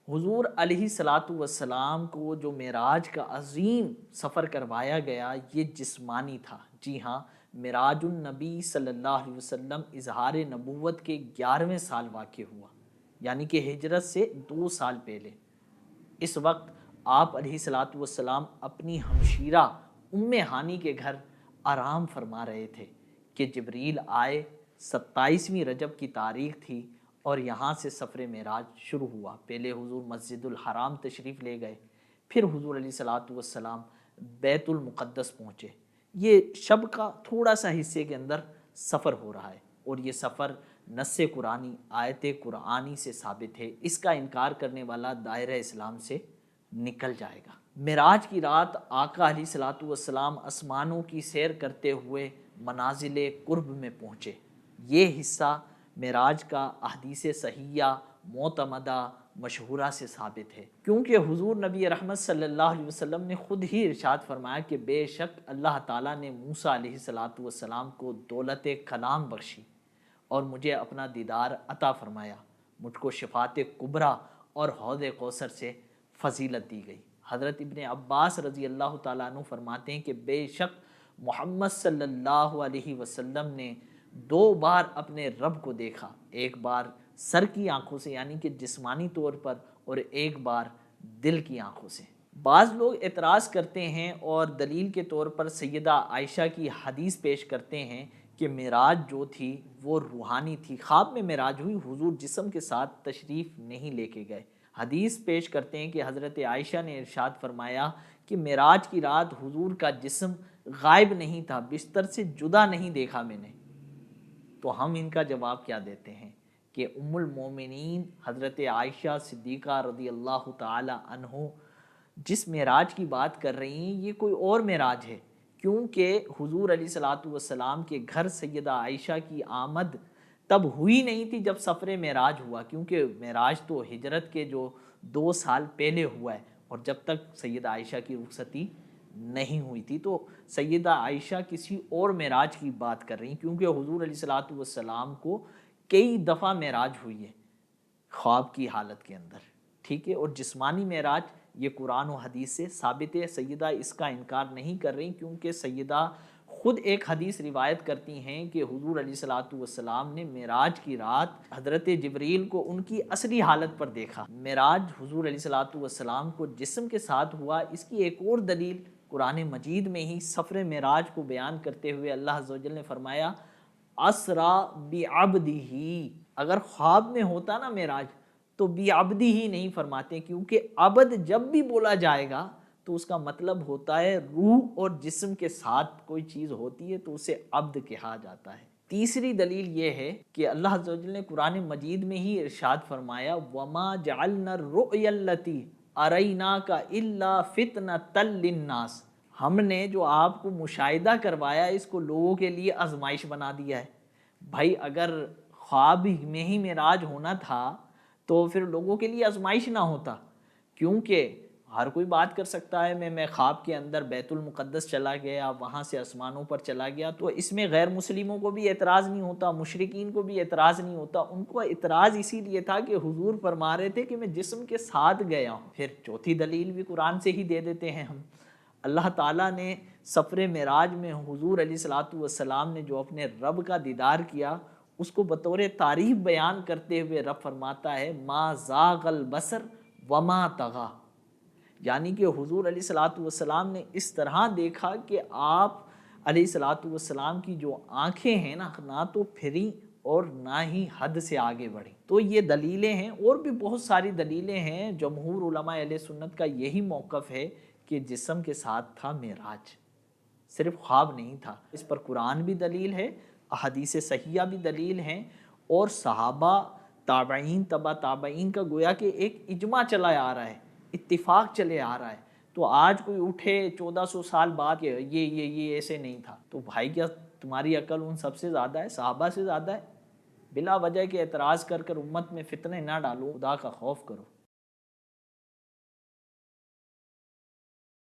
حضور علیہ الصلاۃ والسلام کو جو معراج کا عظیم سفر کروایا گیا یہ جسمانی تھا۔ جی ہاں، معراج النبی صلی اللہ علیہ وسلم اظہار نبوت کے 11ویں سال واقع ہوا، یعنی کہ ہجرت سے 2 سال پہلے۔ اس وقت آپ علیہ الصلاۃ والسلام اپنی ہمشیرہ ام ہانی کے گھر آرام فرما رہے تھے کہ جبریل آئے۔ 27ویں رجب کی تاریخ تھی اور یہاں سے سفر معراج شروع ہوا۔ پہلے حضور مسجد الحرام تشریف لے گئے، پھر حضور علیہ الصلاۃ والسلام بیت المقدس پہنچے۔ یہ شب کا تھوڑا سا حصے کے اندر سفر ہو رہا ہے، اور یہ سفر نص قرآنی آیت قرآنی سے ثابت ہے۔ اس کا انکار کرنے والا دائرہ اسلام سے نکل جائے گا۔ معراج کی رات آقا علیہ الصلاۃ والسلام آسمانوں کی سیر کرتے ہوئے منازل قرب میں پہنچے۔ یہ حصہ معراج کا احادیث صحیحہ معتمدہ مشہورہ سے ثابت ہے، کیونکہ حضور نبی رحمت صلی اللہ علیہ وسلم نے خود ہی ارشاد فرمایا کہ بے شک اللہ تعالیٰ نے موسیٰ علیہ الصلاۃ والسلام کو دولت کلام بخشی اور مجھے اپنا دیدار عطا فرمایا، مجھ کو شفاعت کبریٰ اور حوض کوثر سے فضیلت دی گئی۔ حضرت ابن عباس رضی اللہ تعالیٰ عنہ فرماتے ہیں کہ بے شک محمد صلی اللہ علیہ وسلم نے 2 بار اپنے رب کو دیکھا، ایک بار سر کی آنکھوں سے یعنی کہ جسمانی طور پر، اور ایک بار دل کی آنکھوں سے۔ بعض لوگ اعتراض کرتے ہیں اور دلیل کے طور پر سیدہ عائشہ کی حدیث پیش کرتے ہیں کہ معراج جو تھی وہ روحانی تھی، خواب میں معراج ہوئی، حضور جسم کے ساتھ تشریف نہیں لے کے گئے۔ حدیث پیش کرتے ہیں کہ حضرت عائشہ نے ارشاد فرمایا کہ معراج کی رات حضور کا جسم غائب نہیں تھا، بستر سے جدا نہیں دیکھا میں نے۔ تو ہم ان کا جواب کیا دیتے ہیں کہ ام المومنین حضرت عائشہ صدیقہ رضی اللہ تعالی عنہ جس معراج کی بات کر رہی ہیں یہ کوئی اور معراج ہے، کیونکہ حضور علیہ الصلاۃ والسلام کے گھر سیدہ عائشہ کی آمد تب ہوئی نہیں تھی جب سفر معراج ہوا، کیونکہ معراج تو ہجرت کے جو 2 سال پہلے ہوا ہے، اور جب تک سیدہ عائشہ کی رخصتی نہیں ہوئی تھی۔ تو سیدہ عائشہ کسی اور معراج کی بات کر رہی ہیں، کیونکہ حضور علیہ الصلاۃ والسلام کو کئی دفعہ معراج ہوئی ہے خواب کی حالت کے اندر، ٹھیک ہے۔ اور جسمانی معراج یہ قرآن و حدیث سے ثابت ہے، سیدہ اس کا انکار نہیں کر رہی، کیونکہ سیدہ خود ایک حدیث روایت کرتی ہیں کہ حضور علیہ الصلاۃ والسلام نے معراج کی رات حضرت جبریل کو ان کی اصلی حالت پر دیکھا۔ معراج حضور علیہ الصلاۃ والسلام کو جسم کے ساتھ ہوا، اس کی ایک اور دلیل قرآن مجید میں ہی سفر معراج کو بیان کرتے ہوئے اللہ عز و جل نے فرمایا اسرا بعبدہ۔ اگر خواب میں ہوتا نا معراج تو بعبدہ ہی نہیں فرماتے، کیونکہ عبد جب بھی بولا جائے گا تو اس کا مطلب ہوتا ہے روح اور جسم کے ساتھ کوئی چیز ہوتی ہے تو اسے عبد کہا جاتا ہے۔ تیسری دلیل یہ ہے کہ اللہ عز و جل نے قرآن مجید میں ہی ارشاد فرمایا وما جعلنا الرؤیا التي اریناک الا فتنۃ للناس، ہم نے جو آپ کو مشاہدہ کروایا اس کو لوگوں کے لیے آزمائش بنا دیا ہے۔ بھائی اگر خواب میں ہی معراج ہونا تھا تو پھر لوگوں کے لیے آزمائش نہ ہوتا، کیونکہ ہر کوئی بات کر سکتا ہے میں خواب کے اندر بیت المقدس چلا گیا، وہاں سے آسمانوں پر چلا گیا، تو اس میں غیر مسلموں کو بھی اعتراض نہیں ہوتا، مشرکین کو بھی اعتراض نہیں ہوتا۔ ان کو اعتراض اسی لیے تھا کہ حضور فرما رہے تھے کہ میں جسم کے ساتھ گیا ہوں۔ پھر چوتھی دلیل بھی قرآن سے ہی دے دیتے ہیں ہم۔ اللہ تعالیٰ نے سفر معراج میں حضور علیہ الصلاۃ والسلام نے جو اپنے رب کا دیدار کیا اس کو بطور تعریف بیان کرتے ہوئے رب فرماتا ہے ما زاغ البصر وما طغی، یعنی کہ حضور علیہ الصلاۃ والسلام نے اس طرح دیکھا کہ آپ علیہ الصلاۃ والسلام کی جو آنکھیں ہیں نہ تو پھریں اور نہ ہی حد سے آگے بڑھیں۔ تو یہ دلیلیں ہیں، اور بھی بہت ساری دلیلیں ہیں۔ جمہور علماء اہل سنت کا یہی موقف ہے کہ جسم کے ساتھ تھا معراج، صرف خواب نہیں تھا۔ اس پر قرآن بھی دلیل ہے، احادیث صحیحہ بھی دلیل ہیں، اور صحابہ تابعین تبع تابعین کا گویا کہ ایک اجماع چلا آ رہا ہے، اتفاق چلے آ رہا ہے۔ تو آج کوئی اٹھے 1400 سال بعد کہ یہ ایسے نہیں تھا، تو بھائی کیا تمہاری عقل ان سب سے زیادہ ہے، صحابہ سے زیادہ ہے؟ بلا وجہ کے اعتراض کر امت میں فتنے نہ ڈالو، خدا کا خوف کرو۔